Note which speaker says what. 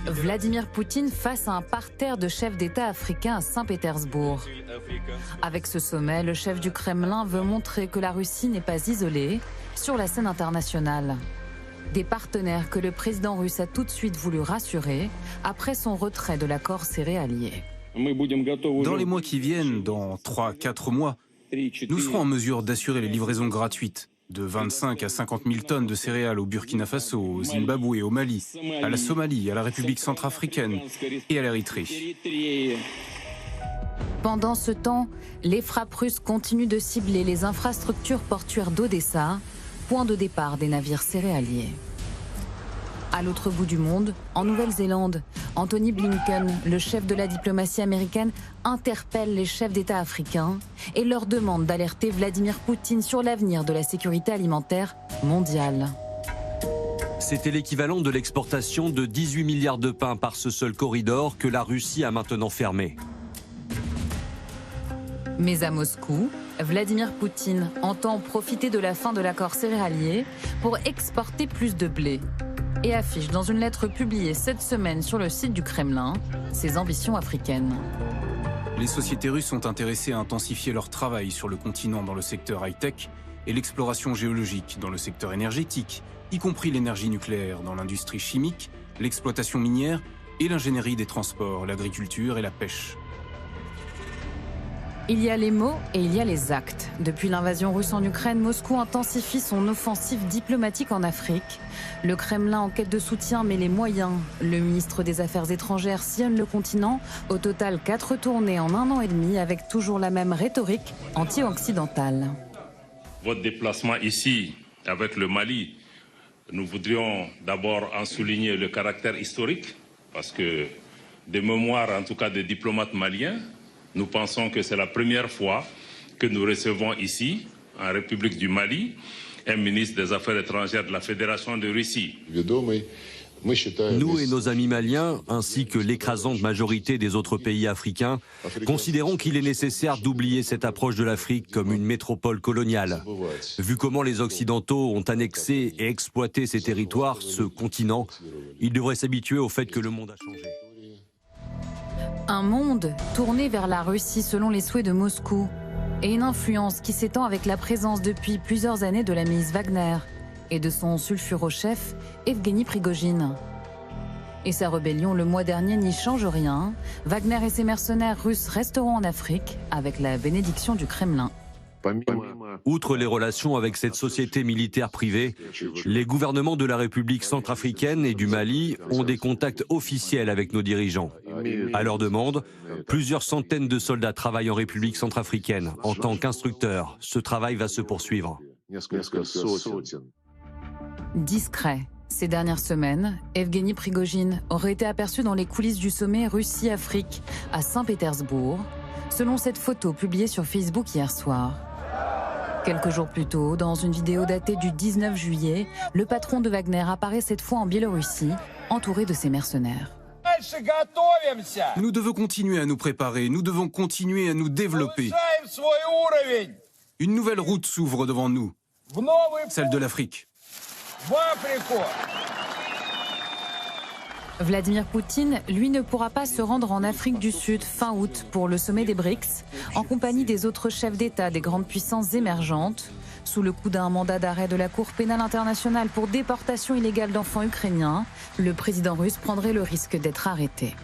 Speaker 1: Vladimir Poutine face à un parterre de chefs d'État africains à Saint-Pétersbourg. Avec ce sommet, le chef du Kremlin veut montrer que la Russie n'est pas isolée sur la scène internationale. Des partenaires que le président russe a tout de suite voulu rassurer après son retrait de l'accord céréalier.
Speaker 2: Dans les mois qui viennent, dans 3-4 mois, nous serons en mesure d'assurer les livraisons gratuites de 25 à 50 000 tonnes de céréales au Burkina Faso, au Zimbabwe, au Mali, à la Somalie, à la République centrafricaine et à l'Érythrée.
Speaker 1: Pendant ce temps, les frappes russes continuent de cibler les infrastructures portuaires d'Odessa, point de départ des navires céréaliers. À l'autre bout du monde, en Nouvelle-Zélande, Anthony Blinken, le chef de la diplomatie américaine, interpelle les chefs d'État africains et leur demande d'alerter Vladimir Poutine sur l'avenir de la sécurité alimentaire mondiale.
Speaker 3: C'était l'équivalent de l'exportation de 18 milliards de pain par ce seul corridor que la Russie a maintenant fermé.
Speaker 1: Mais à Moscou, Vladimir Poutine entend profiter de la fin de l'accord céréalier pour exporter plus de blé et affiche dans une lettre publiée cette semaine sur le site du Kremlin ses ambitions africaines.
Speaker 2: Les sociétés russes sont intéressées à intensifier leur travail sur le continent dans le secteur high-tech et l'exploration géologique dans le secteur énergétique, y compris l'énergie nucléaire dans l'industrie chimique, l'exploitation minière et l'ingénierie des transports, l'agriculture et la pêche.
Speaker 1: Il y a les mots et il y a les actes. Depuis l'invasion russe en Ukraine, Moscou intensifie son offensive diplomatique en Afrique. Le Kremlin en quête de soutien met les moyens. Le ministre des Affaires étrangères sillonne le continent. Au total, 4 tournées en 1 an et demi avec toujours la même rhétorique anti-occidentale.
Speaker 4: Votre déplacement ici avec le Mali, nous voudrions d'abord en souligner le caractère historique parce que des mémoires, en tout cas des diplomates maliens, nous pensons que c'est la première fois que nous recevons ici, en République du Mali, un ministre des Affaires étrangères de la Fédération de Russie.
Speaker 3: Nous et nos amis maliens, ainsi que l'écrasante majorité des autres pays africains, considérons qu'il est nécessaire d'oublier cette approche de l'Afrique comme une métropole coloniale. Vu comment les Occidentaux ont annexé et exploité ces territoires, ce continent, ils devraient s'habituer au fait que le monde a changé.
Speaker 1: Un monde tourné vers la Russie selon les souhaits de Moscou et une influence qui s'étend avec la présence depuis plusieurs années de la milice Wagner et de son sulfuro-chef Evgeny Prigojine. Et sa rébellion le mois dernier n'y change rien. Wagner et ses mercenaires russes resteront en Afrique avec la bénédiction du Kremlin.
Speaker 3: Outre les relations avec cette société militaire privée, les gouvernements de la République centrafricaine et du Mali ont des contacts officiels avec nos dirigeants. À leur demande, plusieurs centaines de soldats travaillent en République centrafricaine en tant qu'instructeurs. Ce travail va se poursuivre.
Speaker 1: Discret. Ces dernières semaines, Evgeny Prigojine aurait été aperçu dans les coulisses du sommet Russie-Afrique à Saint-Pétersbourg, selon cette photo publiée sur Facebook hier soir. Quelques jours plus tôt, dans une vidéo datée du 19 juillet, le patron de Wagner apparaît cette fois en Biélorussie, entouré de ses mercenaires.
Speaker 2: Nous devons continuer à nous préparer, nous devons continuer à nous développer. Une nouvelle route s'ouvre devant nous, celle de l'Afrique.
Speaker 1: Vladimir Poutine, lui, ne pourra pas se rendre en Afrique du Sud fin août pour le sommet des BRICS, en compagnie des autres chefs d'État des grandes puissances émergentes, sous le coup d'un mandat d'arrêt de la Cour pénale internationale pour déportation illégale d'enfants ukrainiens. Le président russe prendrait le risque d'être arrêté.